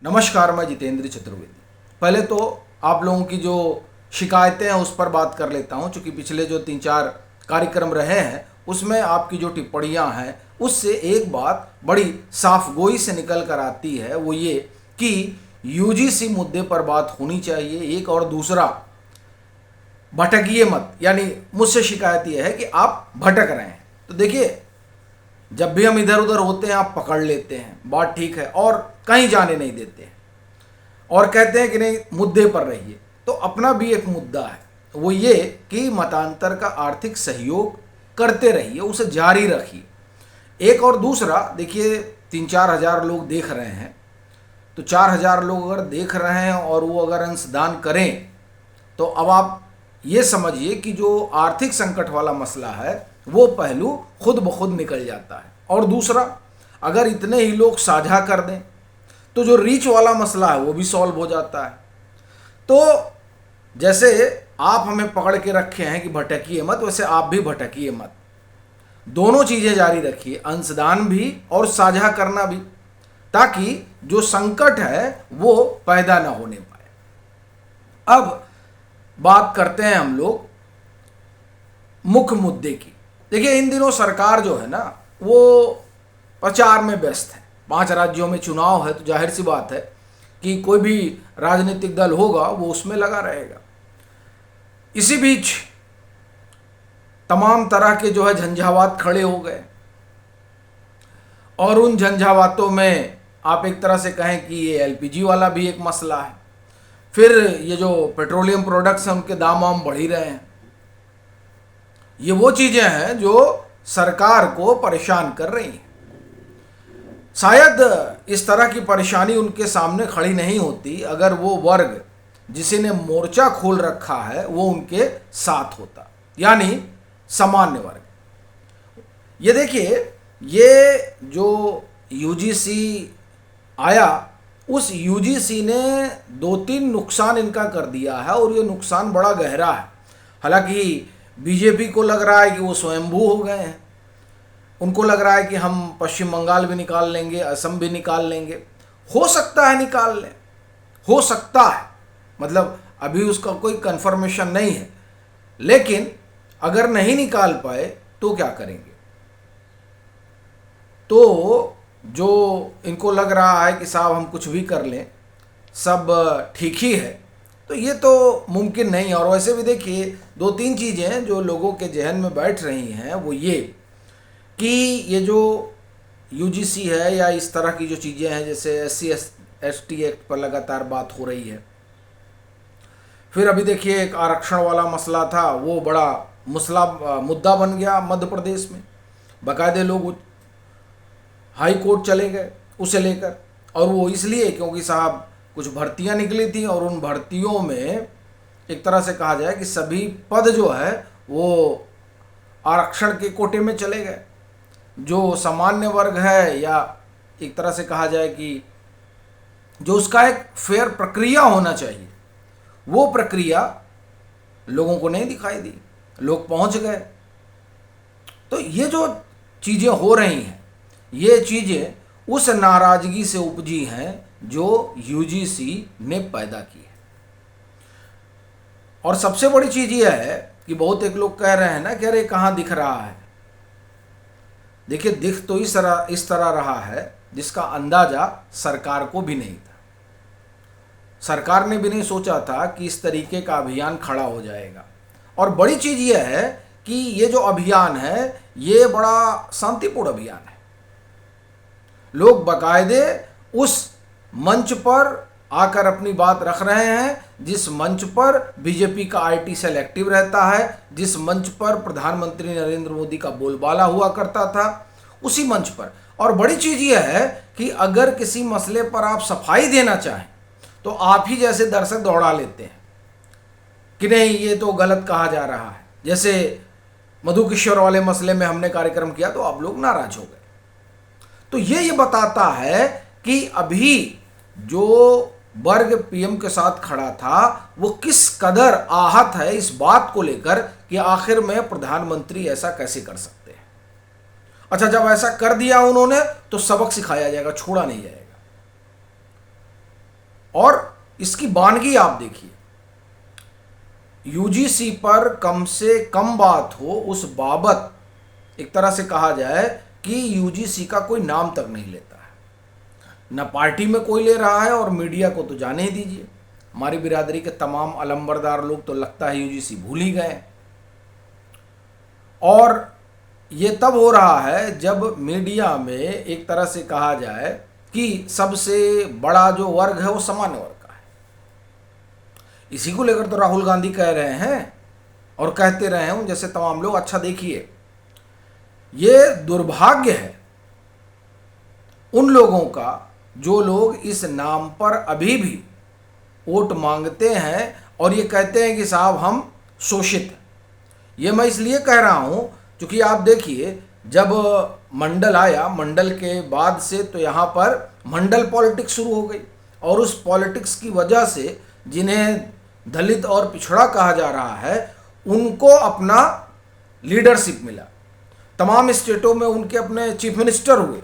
नमस्कार, मैं जितेंद्र चतुर्वेदी। पहले तो आप लोगों की जो शिकायतें हैं उस पर बात कर लेता हूं, क्योंकि पिछले जो 3-4 कार्यक्रम रहे हैं उसमें आपकी जो टिप्पणियां हैं उससे एक बात बड़ी साफगोई से निकल कर आती है, वो ये कि यूजीसी मुद्दे पर बात होनी चाहिए। एक और दूसरा, भटकिए मत, यानी मुझसे शिकायत ये है कि आप भटक रहे हैं। तो देखिए, जब भी हम इधर उधर होते हैं आप पकड़ लेते हैं, बात ठीक है, और कहीं जाने नहीं देते हैं और कहते हैं कि नहीं मुद्दे पर रहिए। तो अपना भी एक मुद्दा है, वो ये कि मतांतर का आर्थिक सहयोग करते रहिए, उसे जारी रखिए। एक और दूसरा, देखिए 3-4 हज़ार लोग देख रहे हैं, तो 4,000 लोग अगर देख रहे हैं और वो अगर अंशदान करें तो अब आप ये समझिए कि जो आर्थिक संकट वाला मसला है वो पहलू खुद ब खुद निकल जाता है। और दूसरा, अगर इतने ही लोग साझा कर दें तो जो रीच वाला मसला है वो भी सॉल्व हो जाता है। तो जैसे आप हमें पकड़ के रखे हैं कि भटकिए मत, वैसे आप भी भटकिए मत। दोनों चीज़ें जारी रखिए, अंशदान भी और साझा करना भी, ताकि जो संकट है वो पैदा ना होने पाए। अब बात करते हैं हम लोग मुख्य मुद्दे की। देखिए, इन दिनों सरकार जो है ना वो प्रचार में व्यस्त है। 5 राज्यों में चुनाव है, तो जाहिर सी बात है कि कोई भी राजनीतिक दल होगा वो उसमें लगा रहेगा। इसी बीच तमाम तरह के जो है झंझावात खड़े हो गए, और उन झंझावातों में आप एक तरह से कहें कि ये एलपीजी वाला भी एक मसला है। फिर ये जो पेट्रोलियम प्रोडक्ट्स हैं उनके दाम वाम बढ़ ही रहे हैं। ये वो चीज़ें हैं जो सरकार को परेशान कर रही हैं। शायद इस तरह की परेशानी उनके सामने खड़ी नहीं होती अगर वो वर्ग जिसे ने मोर्चा खोल रखा है वो उनके साथ होता, यानी सामान्य वर्ग। ये देखिए, ये जो यूजीसी आया, उस यूजीसी ने 2-3 नुकसान इनका कर दिया है, और ये नुकसान बड़ा गहरा है। हालांकि बीजेपी को लग रहा है कि वो स्वयंभू हो गए हैं, उनको लग रहा है कि हम पश्चिम बंगाल भी निकाल लेंगे, असम भी निकाल लेंगे। हो सकता है निकाल लें, हो सकता है, मतलब अभी उसका कोई कंफर्मेशन नहीं है। लेकिन अगर नहीं निकाल पाए तो क्या करेंगे? तो जो इनको लग रहा है कि साहब हम कुछ भी कर लें, सब ठीक ही है, तो ये तो मुमकिन नहीं है। और वैसे भी देखिए, 2-3 चीज़ें जो लोगों के जहन में बैठ रही हैं वो ये कि ये जो यूजीसी है या इस तरह की जो चीज़ें हैं, जैसे SC/ST एक्ट पर लगातार बात हो रही है। फिर अभी देखिए एक आरक्षण वाला मसला था, वो बड़ा मुद्दा बन गया मध्य प्रदेश में। बाकायदे लोग हाई कोर्ट चले गए उसे लेकर, और वो इसलिए क्योंकि साहब कुछ भर्तियां निकली थी, और उन भर्तियों में एक तरह से कहा जाए कि सभी पद जो है वो आरक्षण के कोटे में चले गए। जो सामान्य वर्ग है, या एक तरह से कहा जाए कि जो उसका एक फेयर प्रक्रिया होना चाहिए, वो प्रक्रिया लोगों को नहीं दिखाई दी, लोग पहुंच गए। तो ये जो चीज़ें हो रही हैं, ये चीज़ें उस नाराज़गी से उपजी हैं जो यूजीसी ने पैदा की है। और सबसे बड़ी चीज़ ये है कि बहुत एक लोग कह रहे हैं ना कि अरे कहाँ दिख रहा है। देखिए, दिख तो इस तरह रहा है जिसका अंदाज़ा सरकार को भी नहीं था। सरकार ने भी नहीं सोचा था कि इस तरीके का अभियान खड़ा हो जाएगा। और बड़ी चीज़ यह है कि ये जो अभियान है ये बड़ा शांतिपूर्ण अभियान है। लोग बाकायदे उस मंच पर आकर अपनी बात रख रहे हैं जिस मंच पर बीजेपी का आईटी सेल एक्टिव रहता है, जिस मंच पर प्रधानमंत्री नरेंद्र मोदी का बोलबाला हुआ करता था, उसी मंच पर। और बड़ी चीज़ यह है कि अगर किसी मसले पर आप सफाई देना चाहें तो आप ही जैसे दर्शक दौड़ा लेते हैं कि नहीं ये तो गलत कहा जा रहा है। जैसे मधु किशोर वाले मसले में हमने कार्यक्रम किया तो आप लोग नाराज हो गए। तो ये बताता है कि अभी जो वर्ग पीएम के साथ खड़ा था वो किस कदर आहत है इस बात को लेकर कि आखिर में प्रधानमंत्री ऐसा कैसे कर सकते हैं। अच्छा, जब ऐसा कर दिया उन्होंने तो सबक सिखाया जाएगा, छोड़ा नहीं जाएगा। और इसकी वानगी आप देखिए, यूजीसी पर कम से कम बात हो उस बाबत एक तरह से कहा जाए कि यूजीसी का कोई नाम तक नहीं लेता है, न पार्टी में कोई ले रहा है और मीडिया को तो जाने ही दीजिए। हमारी बिरादरी के तमाम अलंबरदार लोग तो लगता है यूजीसी भूल ही गए। और ये तब हो रहा है जब मीडिया में एक तरह से कहा जाए कि सबसे बड़ा जो वर्ग है वो सामान्य वर्ग का है। इसी को लेकर तो राहुल गांधी कह रहे हैं और कहते रहे हैं जैसे तमाम लोग। अच्छा देखिए, ये दुर्भाग्य है उन लोगों का जो लोग इस नाम पर अभी भी वोट मांगते हैं और ये कहते हैं कि साहब हम शोषित हैं। ये मैं इसलिए कह रहा हूं क्योंकि आप देखिए, जब मंडल आया, मंडल के बाद से तो यहाँ पर मंडल पॉलिटिक्स शुरू हो गई और उस पॉलिटिक्स की वजह से जिन्हें दलित और पिछड़ा कहा जा रहा है उनको अपना लीडरशिप मिला। तमाम स्टेटों में उनके अपने चीफ मिनिस्टर हुए,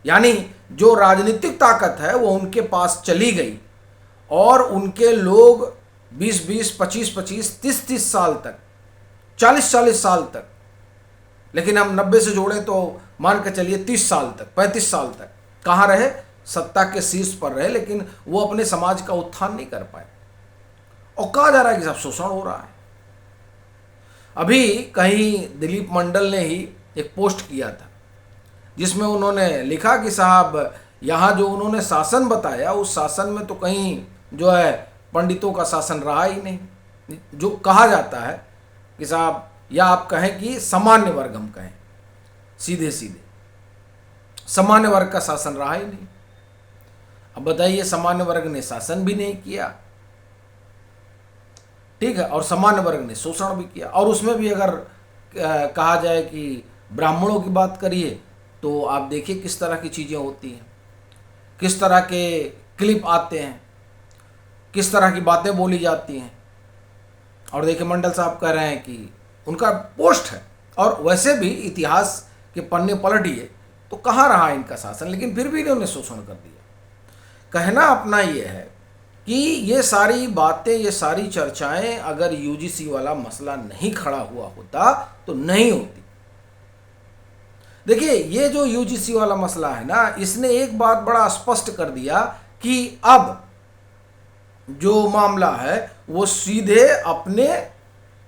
यानी जो राजनीतिक ताकत है वो उनके पास चली गई और उनके लोग 20-20, 25-25, 30-30 साल तक, 40-40 साल तक, लेकिन हम 90 से जोड़ें तो मान के चलिए 30 साल तक, 35 साल तक कहाँ रहे? सत्ता के शीर्ष पर रहे, लेकिन वो अपने समाज का उत्थान नहीं कर पाए। और कहा जा रहा है कि सब शोषण हो रहा है। अभी कहीं दिलीप मंडल ने ही एक पोस्ट किया था जिसमें उन्होंने लिखा कि साहब यहाँ जो उन्होंने शासन बताया उस शासन में तो कहीं जो है पंडितों का शासन रहा ही नहीं। जो कहा जाता है कि साहब, या आप कहें कि सामान्य वर्ग, हम कहें सीधे सीधे सामान्य वर्ग का शासन रहा ही नहीं। अब बताइए, सामान्य वर्ग ने शासन भी नहीं किया, ठीक है, और सामान्य वर्ग ने शोषण भी किया। और उसमें भी अगर कहा जाए कि ब्राह्मणों की बात करिए तो आप देखिए किस तरह की चीज़ें होती हैं, किस तरह के क्लिप आते हैं, किस तरह की बातें बोली जाती हैं। और देखिए, मंडल साहब कह रहे हैं कि उनका पोस्ट है और वैसे भी इतिहास के पन्ने पलटिए तो कहाँ रहा इनका शासन, लेकिन फिर भी इन्होंने शोषण कर दिया। कहना अपना ये है कि ये सारी बातें, ये सारी चर्चाएं अगर यूजीसी वाला मसला नहीं खड़ा हुआ होता तो नहीं होती। देखिए, ये जो यूजीसी वाला मसला है ना, इसने एक बात बड़ा स्पष्ट कर दिया कि अब जो मामला है वो सीधे अपने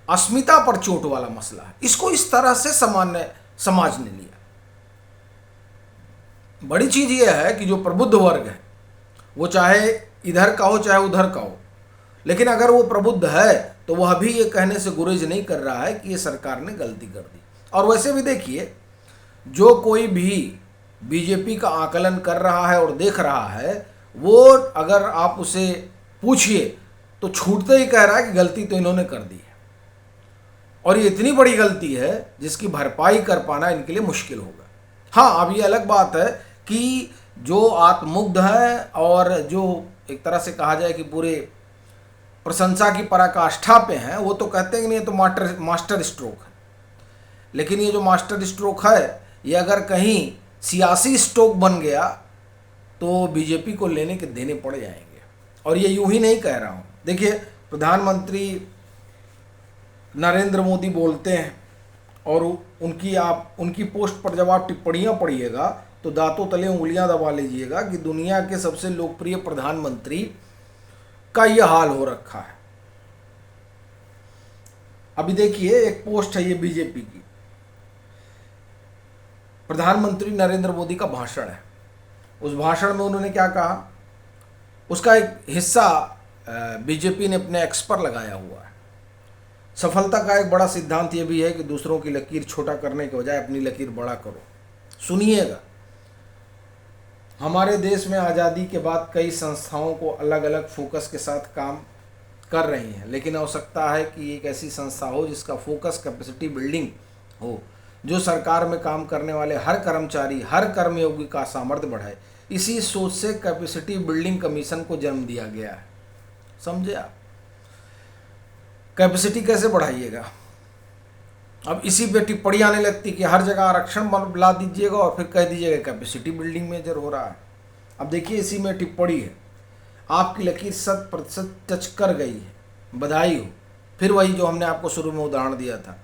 अस्मिता पर चोट वाला मसला है। इसको इस तरह से सामान्य समाज ने लिया। बड़ी चीज ये है कि जो प्रबुद्ध वर्ग है वो चाहे इधर का हो चाहे उधर का हो, लेकिन अगर वो प्रबुद्ध है तो वह अभी ये कहने से गुरेज नहीं कर रहा है कि ये सरकार ने गलती कर दी। और वैसे भी देखिए, जो कोई भी बीजेपी का आकलन कर रहा है और देख रहा है, वो अगर आप उसे पूछिए तो छूटते ही कह रहा है कि गलती तो इन्होंने कर दी है और ये इतनी बड़ी गलती है जिसकी भरपाई कर पाना इनके लिए मुश्किल होगा। हाँ, अब ये अलग बात है कि जो आत्ममुग्ध है और जो एक तरह से कहा जाए कि पूरे प्रशंसा की पराकाष्ठा पे हैं, वो तो कहते हैं कि नहीं, ये तो मास्टर स्ट्रोक है। लेकिन ये जो मास्टर स्ट्रोक है, ये अगर कहीं सियासी स्ट्रोक बन गया तो बीजेपी को लेने के देने पड़ जाएंगे। और ये यूं ही नहीं कह रहा हूँ। देखिए, प्रधानमंत्री नरेंद्र मोदी बोलते हैं और उनकी पोस्ट पर जब आप टिप्पणियाँ पढ़िएगा तो दांतों तले उंगलियां दबा लीजिएगा कि दुनिया के सबसे लोकप्रिय प्रधानमंत्री का यह हाल हो रखा है। अभी देखिए, एक पोस्ट है ये बीजेपी की, प्रधानमंत्री नरेंद्र मोदी का भाषण है। उस भाषण में उन्होंने क्या कहा, उसका एक हिस्सा बीजेपी ने अपने एक्स पर लगाया हुआ है। सफलता का एक बड़ा सिद्धांत ये भी है कि दूसरों की लकीर छोटा करने के बजाय अपनी लकीर बड़ा करो। सुनिएगा, हमारे देश में आज़ादी के बाद कई संस्थाओं को अलग अलग फोकस के साथ काम कर रही हैं, लेकिन आवश्यकता है कि एक ऐसी संस्था हो जिसका फोकस कैपेसिटी बिल्डिंग हो, जो सरकार में काम करने वाले हर कर्मचारी, हर कर्मयोगी का सामर्थ्य बढ़ाए। इसी सोच से कैपेसिटी बिल्डिंग कमीशन को जन्म दिया गया है। समझे आप? कैपेसिटी कैसे बढ़ाइएगा? अब इसी पे टिप्पणी आने लगती कि हर जगह आरक्षण ला दीजिएगा और फिर कह दीजिएगा कैपेसिटी बिल्डिंग मेजर हो रहा है। अब देखिए, इसी में टिप्पणी है, आपकी लकीर 100% टच कर गई है, बधाई हो। फिर वही जो हमने आपको शुरू में उदाहरण दिया था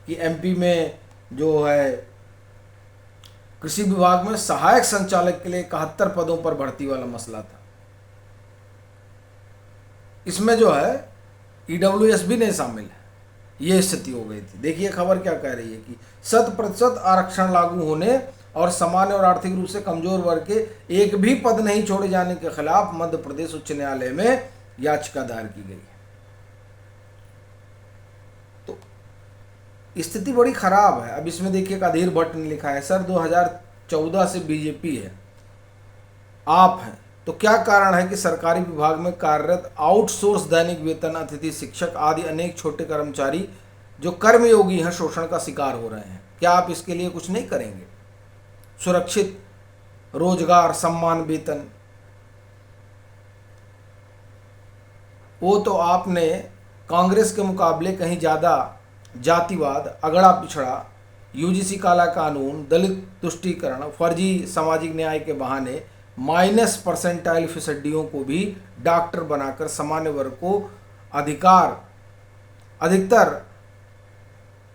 कि एमपी में जो है कृषि विभाग में सहायक संचालक के लिए 71 पदों पर भर्ती वाला मसला था। इसमें जो है ईडब्ल्यूएस भी नहीं शामिल है, ये स्थिति हो गई थी। देखिए खबर क्या कह रही है कि 100% आरक्षण लागू होने और सामान्य और आर्थिक रूप से कमजोर वर्ग के एक भी पद नहीं छोड़े जाने के खिलाफ मध्य प्रदेश उच्च न्यायालय में याचिका दायर की गई है। तो स्थिति बड़ी खराब है। अब इसमें देखिए अधीर भट्ट ने लिखा है, सर 2014 से बीजेपी है, आप हैं, तो क्या कारण है कि सरकारी विभाग में कार्यरत आउटसोर्स दैनिक वेतन अतिथि शिक्षक आदि अनेक छोटे कर्मचारी जो कर्मयोगी हैं शोषण का शिकार हो रहे हैं? क्या आप इसके लिए कुछ नहीं करेंगे? सुरक्षित रोजगार, सम्मान, वेतन, वो तो आपने कांग्रेस के मुकाबले कहीं ज़्यादा जातिवाद, अगड़ा पिछड़ा, यूजीसी काला कानून, दलित तुष्टीकरण, फर्जी सामाजिक न्याय के बहाने -% फिसड्डियों को भी डॉक्टर बनाकर सामान्य वर्ग को अधिकतर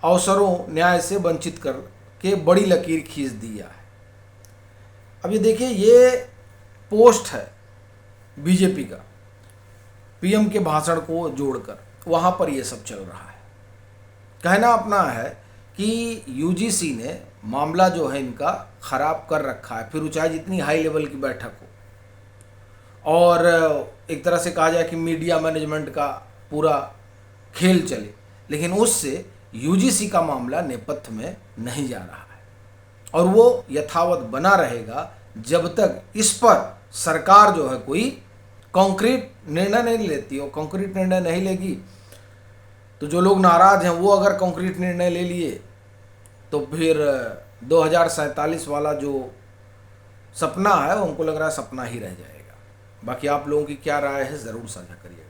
अवसरों न्याय से वंचित करके बड़ी लकीर खींच दिया है। अब ये देखिए, ये पोस्ट है बीजेपी का, पीएम के भाषण को जोड़कर वहाँ पर ये सब चल रहा है। कहना अपना है कि यूजीसी ने मामला जो है इनका ख़राब कर रखा है, फिर चाहे जितनी हाई लेवल की बैठक हो और एक तरह से कहा जाए कि मीडिया मैनेजमेंट का पूरा खेल चले, लेकिन उससे यूजीसी का मामला नेपथ्य में नहीं जा रहा है और वो यथावत बना रहेगा जब तक इस पर सरकार जो है कोई कॉन्क्रीट निर्णय नहीं लेती। और कॉन्क्रीट निर्णय नहीं लेगी तो जो लोग नाराज़ हैं वो अगर कॉन्क्रीट निर्णय ले लिए तो फिर 2047 वाला जो सपना है वो हमको लग रहा है सपना ही रह जाएगा। बाकी आप लोगों की क्या राय है ज़रूर साझा करिएगा।